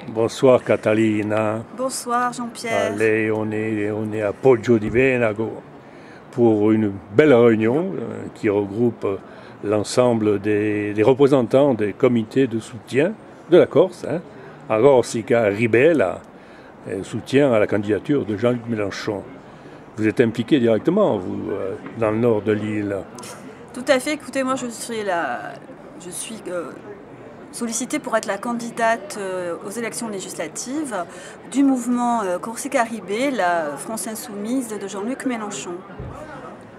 Bonsoir Catalina. Bonsoir Jean-Pierre. Allez, on est à Poggio di Venago pour une belle réunion qui regroupe l'ensemble des représentants des comités de soutien de la Corse, à Corsica Ribella, soutien à la candidature de Jean-Luc Mélenchon. Vous êtes impliqué directement, vous, dans le nord de l'île? Tout à fait. Écoutez, moi je suis sollicitée pour être la candidate aux élections législatives du mouvement Corsica Ribella, la France Insoumise de Jean-Luc Mélenchon,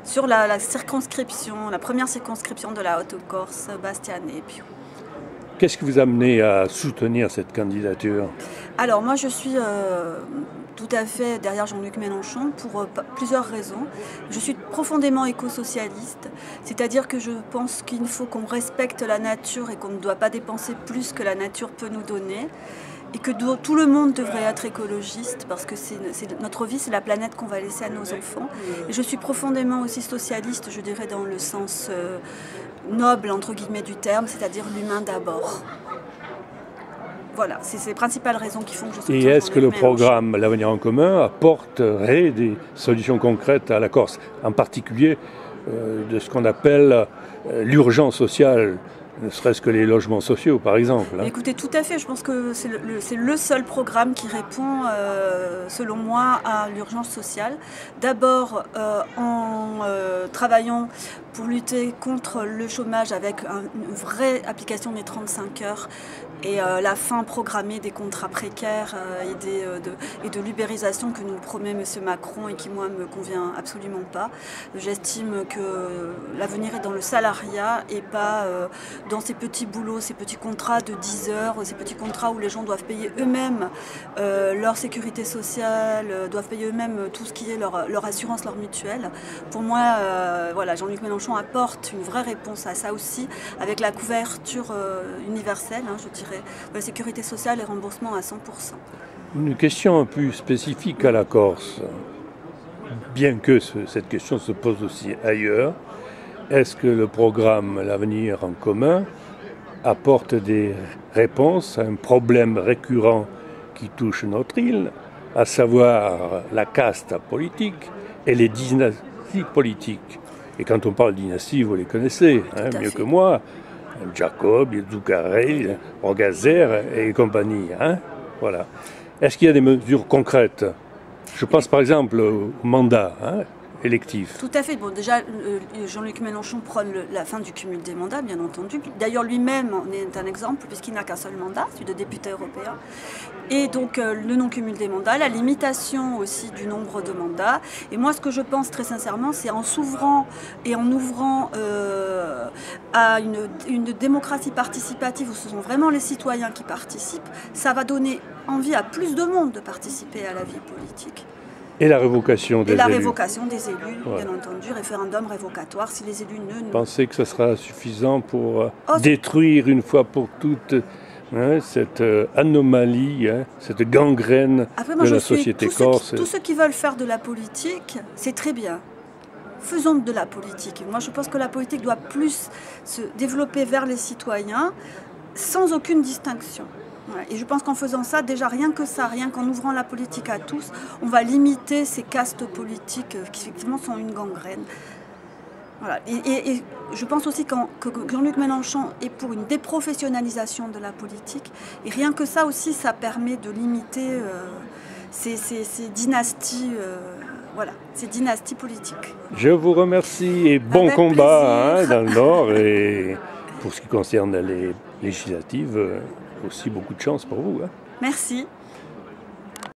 sur la circonscription, la première circonscription de la Haute-Corse, Bastia-Nebbio. Qu'est-ce qui vous a amené à soutenir cette candidature? Alors moi je suis tout à fait derrière Jean-Luc Mélenchon pour plusieurs raisons. Je suis profondément éco-socialiste, c'est-à-dire que je pense qu'il faut qu'on respecte la nature et qu'on ne doit pas dépenser plus que la nature peut nous donner. Et que tout le monde devrait être écologiste parce que notre vie, c'est la planète qu'on va laisser à nos enfants. Et je suis profondément aussi socialiste, je dirais dans le sens noble, entre guillemets, du terme, c'est-à-dire l'humain d'abord. Voilà, c'est les principales raisons qui font que je soutiens. Et est-ce que le programme L'Avenir en commun apporterait des solutions concrètes à la Corse, en particulier de ce qu'on appelle l'urgence sociale, ne serait-ce que les logements sociaux, par exemple? Écoutez, tout à fait. Je pense que c'est le seul programme qui répond, selon moi, à l'urgence sociale. D'abord, en travaillant pour lutter contre le chômage avec une vraie application des 35 heures et la fin programmée des contrats précaires et de l'ubérisation que nous promet M. Macron et qui, moi, me convient absolument pas. J'estime que l'avenir est dans le salariat et pas dans ces petits boulots, ces petits contrats de 10 heures, ces petits contrats où les gens doivent payer eux-mêmes leur sécurité sociale, doivent payer eux-mêmes tout ce qui est leur assurance, leur mutuelle. Pour moi, voilà, Jean-Luc Mélenchon apporte une vraie réponse à ça aussi, avec la couverture universelle, je dirais, de la sécurité sociale et remboursement à 100%. Une question un peu spécifique à la Corse, bien que cette question se pose aussi ailleurs. Est-ce que le programme L'Avenir en commun apporte des réponses à un problème récurrent qui touche notre île, à savoir la caste politique et les dynasties politiques? Et quand on parle de dynastie, vous les connaissez mieux que moi. Jacob, Zuccarelli, Rogazer et compagnie. Voilà. Est-ce qu'il y a des mesures concrètes? Je pense par exemple au mandat électif. Tout à fait. Bon, déjà, Jean-Luc Mélenchon prône la fin du cumul des mandats, bien entendu. D'ailleurs, lui-même en est un exemple, puisqu'il n'a qu'un seul mandat, celui de député européen. Et donc, le non-cumul des mandats, la limitation aussi du nombre de mandats. Et moi, ce que je pense très sincèrement, c'est en s'ouvrant et en ouvrant à une démocratie participative où ce sont vraiment les citoyens qui participent, ça va donner envie à plus de monde de participer à la vie politique. Et la révocation des élus. Et la révocation des élus, bien entendu, référendum révocatoire, si les élus ne... Pensez que ce sera suffisant pour détruire une fois pour toutes cette anomalie, cette gangrène de la société corse? Tous ceux qui veulent faire de la politique, c'est très bien. Faisons de la politique. Moi, je pense que la politique doit plus se développer vers les citoyens, sans aucune distinction. Et je pense qu'en faisant ça, déjà rien que ça, rien qu'en ouvrant la politique à tous, on va limiter ces castes politiques qui effectivement sont une gangrène. Voilà. Et je pense aussi que Jean-Luc Mélenchon est pour une déprofessionnalisation de la politique. Et rien que ça aussi, ça permet de limiter ces dynasties. Voilà, ces dynasties politiques. Je vous remercie et bon combat dans le Nord. Et pour ce qui concerne les législatives, aussi beaucoup de chance pour vous. Merci.